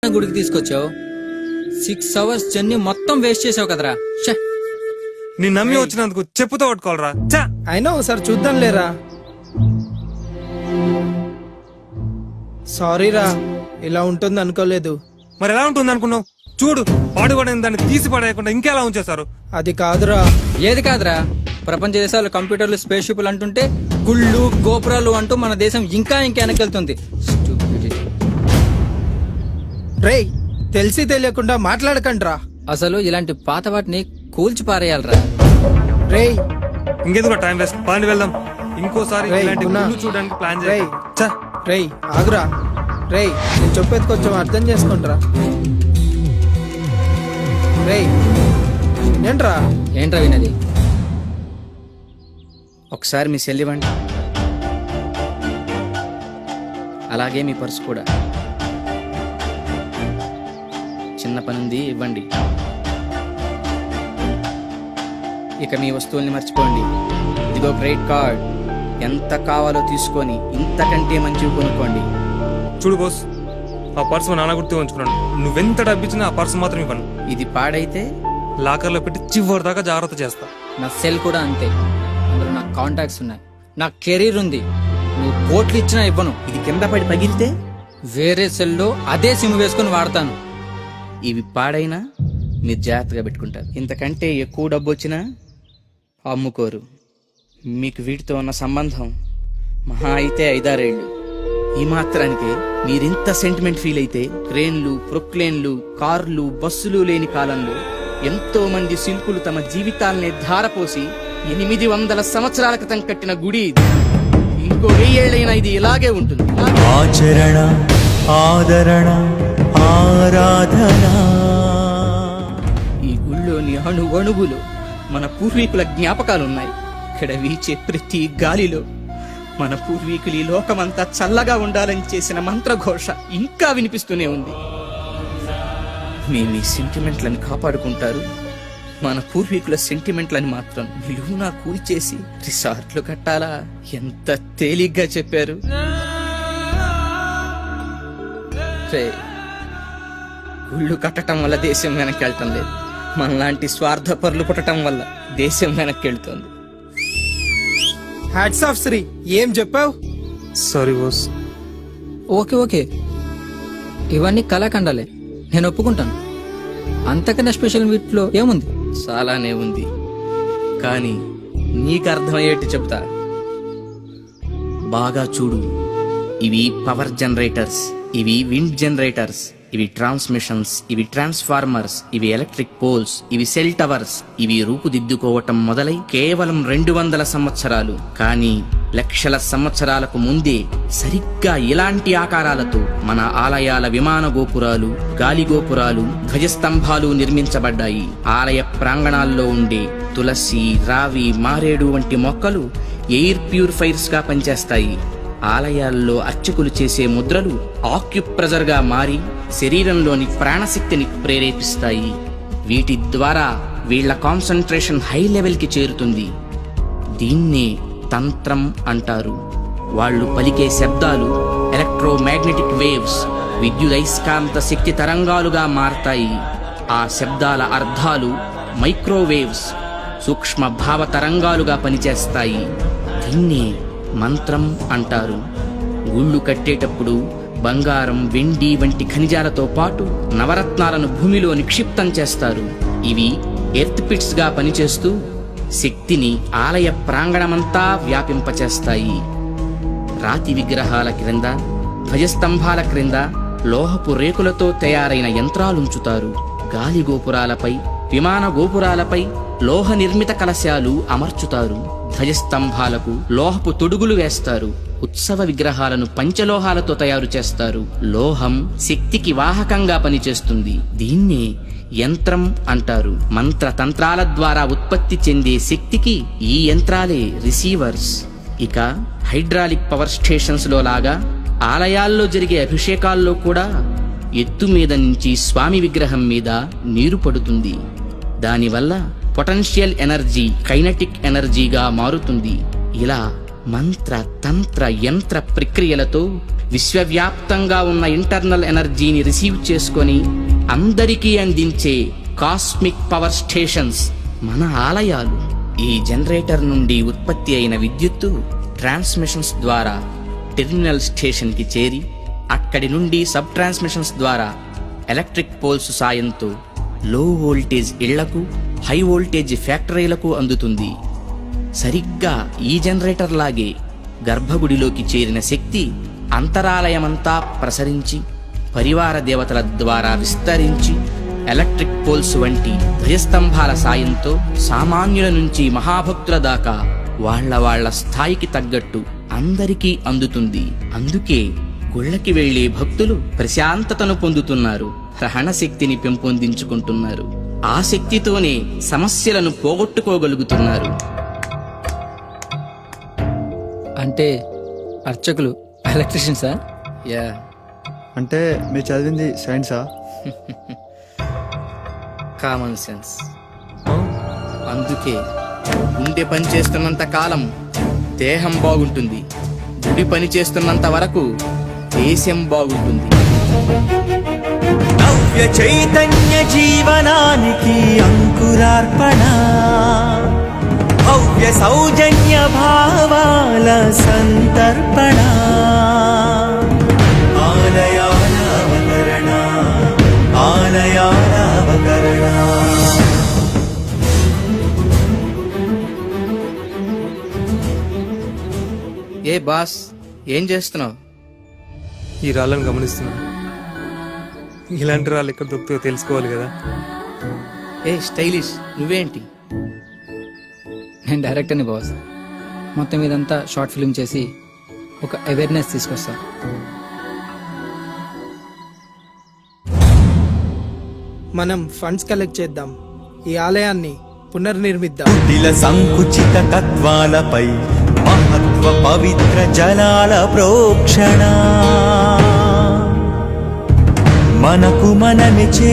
గుడికి తీసుకొచ్చావు. 6 hours journey మొత్తం వేస్ట్ చేసావు కదరా. నీ నమ్మి వచ్చినందుకు చెప్పుతో పట్టుకోవాలరా. అయినా ఒకసారి చూద్దాం లేరా. సారీ రా, ఇలా ఉంటుంది అనుకోలేదు. మరి ఎలా ఉంటుంది అనుకున్నావు? చూడు, పాడుపడిన దాన్ని తీసి పడేయకుండా ఇంకెలా ఉంచేశారు. అది కాదురా. ఏది కాదురా, ప్రపంచ దేశాలు కంప్యూటర్లు, స్పేస్ షిప్లు అంటుంటే గుళ్ళు గోపురాలు అంటూ మన దేశం ఇంకా వెనకెళ్తుంది. రేయ్, తెలిసి తెలియకుండా మాట్లాడకండ్రా. అసలు ఇలాంటి పాత వాటిని కూల్చి పారేయాలరా. రేయ్, ఇంకెందుకు టైం వేస్ట్, పని వెళ్దాం. ఇంకోసారి రేయ్, ఇలాంటి గున్నా. గుళ్ళు చూడడానికి ప్లాన్ రేయ్. చేయి. రేయ్ ఆగురా. రేయ్, నేను చెప్పేది కొంచెం అర్థం చేసుకుంట్రా. రేయ్ ఏంట్రా? ఏంట్రా వినది? ఒకసారి మీ సెల్ ఇవ్వండి, అలాగే మీ పర్సు కూడా. చిన్న పనుంది, ఇవ్వండి. ఇక మీ వస్తువుల్ని మర్చిపోండి. ఇదిగో క్రెడిట్ కార్డ్, ఎంత కావాలో తీసుకొని ఇంతకంటే మంచివి కొనుక్కోండి. చూడు బాస్, ఆ పర్సు మా నాన్న గుర్తు ఉంచుకున్నాను. నువ్వెంత డబ్బిచ్చినా ఆ పర్సు మాత్రం ఇవ్వను. ఇది పాడైతే లాకర్లో పెట్టి చివరి దాకా జాగ్రత్త చేస్తా. నా సెల్ కూడా అంతే. అందులో నాకు కాంటాక్ట్స్ ఉన్నాయి, నా కెరీర్ ఉంది. నువ్వు కోట్లు ఇచ్చినా ఇవ్వను. ఇది కింద పడి పగిలితే వేరే సెల్లో అదే సిమ్ వేసుకొని వాడతాను. ఇవి పాడైనా మీరు జాగ్రత్తగా పెట్టుకుంటారు. ఇంతకంటే ఎక్కువ డబ్బు వచ్చినా అమ్ముకోరు. మీకు వీటితో ఉన్న సంబంధం మహా అయితే 5-6 ఏళ్ళు. ఈ మాత్రానికి మీరింత సెంటిమెంట్ ఫీల్ అయితే, ట్రైన్లు, ప్రొక్లేన్లు, కార్లు, బస్సులు లేని కాలంలో ఎంతో మంది శిల్పులు తమ జీవితాల్ని ధారపోసి 800 సంవత్సరాల క్రితం కట్టిన గుడి ఇది. ఇంకో 1000 ఏళ్ళైనా ఇది ఇలాగే ఉంటుంది. ఆచరణ, ఆదరణ, ఆరాధన. ఈ గుళ్ళోని అణువణువులో మన పూర్వీకుల జ్ఞాపకాలున్నాయి. ఇక్కడ వీచే ప్రతి గాలిలో మన పూర్వీకులు ఈ లోకమంతా చల్లగా ఉండాలని చేసిన మంత్రఘోష ఇంకా వినిపిస్తూనే ఉంది. మేము ఈ సెంటిమెంట్లను కాపాడుకుంటారు, మన పూర్వీకుల సెంటిమెంట్లని మాత్రం నిలువునా కూల్చేసి రిసార్ట్లు కట్టాలా? ఎంత తేలిగ్గా చెప్పారు. గుళ్ళు కట్టడం వల్ల దేశం వెనక్కి వెళ్తాం లేదు, మనలాంటి స్వార్థపరులు పుట్టడం వల్ల దేశం వెనక్కి వెళ్తుంది. హ్యాట్స్ ఆఫ్ శ్రీ, ఏం చెప్పావు? Sorry boss. ఓకే, ఇవన్నీ కళాఖండాలే, నేను ఒప్పుకుంటాను. అంతకన్నా స్పెషల్ వీటిలో ఏముంది? చాలానే ఉంది, కానీ నీకు అర్థమయ్యేట్టు చెప్తా. బాగా చూడు. ఇవి పవర్ జనరేటర్స్, ఇవి విండ్ జనరేటర్స్, ఇవి ట్రాన్స్మిషన్స్, ఇవి ట్రాన్స్ఫార్మర్స్, ఇవి ఎలక్ట్రిక్ పోల్స్, ఇవి సెల్ టవర్స్. ఇవి రూపుదిద్దుకోవటం మొదలై కేవలం 200 సంవత్సరాలు, కానీ లక్షల సంవత్సరాలకు ముందే సరిగ్గా ఇలాంటి ఆకారాలతో మన ఆలయాల విమాన గోపురాలు, గాలి గోపురాలు, ధ్వజస్తంభాలు నిర్మించబడ్డాయి. ఆలయ ప్రాంగణాల్లో ఉండే తులసి, రావి, మారేడు వంటి మొక్కలు ఎయిర్ ప్యూరిఫైర్స్ గా పనిచేస్తాయి. ఆలయాల్లో అర్చకులు చేసే ముద్రలు ఆక్యుప్రెజర్ గా మారి శరీరంలోని ప్రాణశక్తిని ప్రేరేపిస్తాయి. వీటి ద్వారా వీళ్ల కాన్సంట్రేషన్ హై లెవెల్ కి చేరుతుంది. దీన్నే తంత్రం అంటారు. వాళ్ళు పలికే శబ్దాలు ఎలక్ట్రోమాగ్నెటిక్ వేవ్స్, విద్యుదయస్కాంత శక్తి తరంగాలుగా మారతాయి. ఆ శబ్దాల అర్థాలు మైక్రోవేవ్స్, సూక్ష్మ భావ తరంగాలుగా పనిచేస్తాయి. దీన్నే మంత్రం అంటారు. గుళ్ళు కట్టేటప్పుడు బంగారం, వెండి వంటి ఖనిజాలతో పాటు నవరత్నాలను భూమిలో నిక్షిప్తం చేస్తారు. ఇవి ఎర్త్ పిట్స్ గా పనిచేస్తూ శక్తిని ఆలయ ప్రాంగణమంతా వ్యాపింపచేస్తాయి. రాతి విగ్రహాల క్రింద, ధ్వజస్తంభాల క్రింద లోహపు రేకులతో తయారైన యంత్రాలుంచుతారు. గాలి గోపురాలపై, విమాన గోపురాలపై లోహ నిర్మిత కలశాలు అమర్చుతారు. ధ్వజస్తంభాలకు లోహపు తొడుగులు వేస్తారు. ఉత్సవ విగ్రహాలను పంచలోహాలతో తయారు చేస్తారు. లోహం శక్తికి వాహకంగా పనిచేస్తుంది. దీన్నే యంత్రం అంటారు. మంత్ర తంత్రాల ద్వారా ఉత్పత్తి చెందే శక్తికి ఈ యంత్రాలే రిసీవర్స్. ఇక హైడ్రాలిక్ పవర్ స్టేషన్స్ లో లాగా ఆలయాల్లో జరిగే అభిషేకాల్లో కూడా ఎత్తు మీద నుంచి స్వామి విగ్రహం మీద నీరు పడుతుంది. దానివల్ల పొటెన్షియల్ ఎనర్జీ కైనటిక్ ఎనర్జీగా మారుతుంది. ఇలా మంత్ర తంత్ర యంత్ర ప్రక్రియలతో విశ్వవ్యాప్తంగా ఉన్న ఇంటర్నల్ ఎనర్జీని రిసీవ్ చేసుకొని అందరికీ అందించే కాస్మిక్ పవర్ స్టేషన్స్ మన ఆలయాలు. ఈ జనరేటర్ నుండి ఉత్పత్తి అయిన విద్యుత్తు ట్రాన్స్మిషన్స్ ద్వారా టెర్మినల్ స్టేషన్ కి చేరి అక్కడి నుండి సబ్ ట్రాన్స్మిషన్స్ ద్వారా ఎలక్ట్రిక్ పోల్స్ సాయంతో లో వోల్టేజ్ ఇళ్లకు, హై వోల్టేజ్ ఫ్యాక్టరీలకు అందుతుంది. సరిగ్గా ఈ జనరేటర్ లాగే గర్భగుడిలోకి చేరిన శక్తి అంతరాలయమంతా ప్రసరించి పరివార దేవతల ద్వారా విస్తరించి ఎలక్ట్రిక్ పోల్స్ వంటి ధ్వజస్తంభాల సాయంతో సామాన్యుల నుంచి మహాభక్తుల దాకా వాళ్ళ స్థాయికి తగ్గట్టు అందరికీ అందుతుంది. అందుకే గుళ్ళకి వెళ్లే భక్తులు ప్రశాంతతను పొందుతున్నారు, గ్రహణ శక్తిని పెంపొందించుకుంటున్నారు. ఆ శక్తితోనే సమస్యలను పోగొట్టుకోగలుగుతున్నారు. అంటే అర్చకులు ఎలక్ట్రీషియన్సా? యా, అంటే మీరు చదివింది సైన్సా? Common sense. అందుకే గుండె పని చేస్తున్నంత కాలం దేహం బాగుంటుంది, గుడి పని చేస్తున్నంత వరకు దేశం బాగుంటుంది. నవ్య చైతన్య జీవనానికి అంకురార్పణ, భవ్య సౌజన్య భావాల సంతర్పణ, ఆలయాల అవతరణ, ఆలయాల అవతరణ. ఏ బాస్, ఏం చేస్తున్నావు? ఈ రాళ్ళను గమనిస్తున్నాను. ఇలాంటి రాళ్ళు ఎక్కడ దొరుకుతాయో తెలుసుకోవాలి కదా. ఏ స్టైలిష్, నువ్వేంటి? నేను డైరెక్టర్ని బాస్. మొత్తం ఇదంతా షార్ట్ ఫిల్మ్ చేసి ఒక అవేర్నెస్ తీసుకొస్తా. మనం ఫండ్స్ కలెక్ట్ చేద్దాం, ఈ ఆలయాన్ని పునర్నిర్మిద్దాం. కుటిల సంకుచిత తత్వాలపై మహత్వ పవిత్ర జలాల ప్రోక్షణ, మనకు మనమే చేసి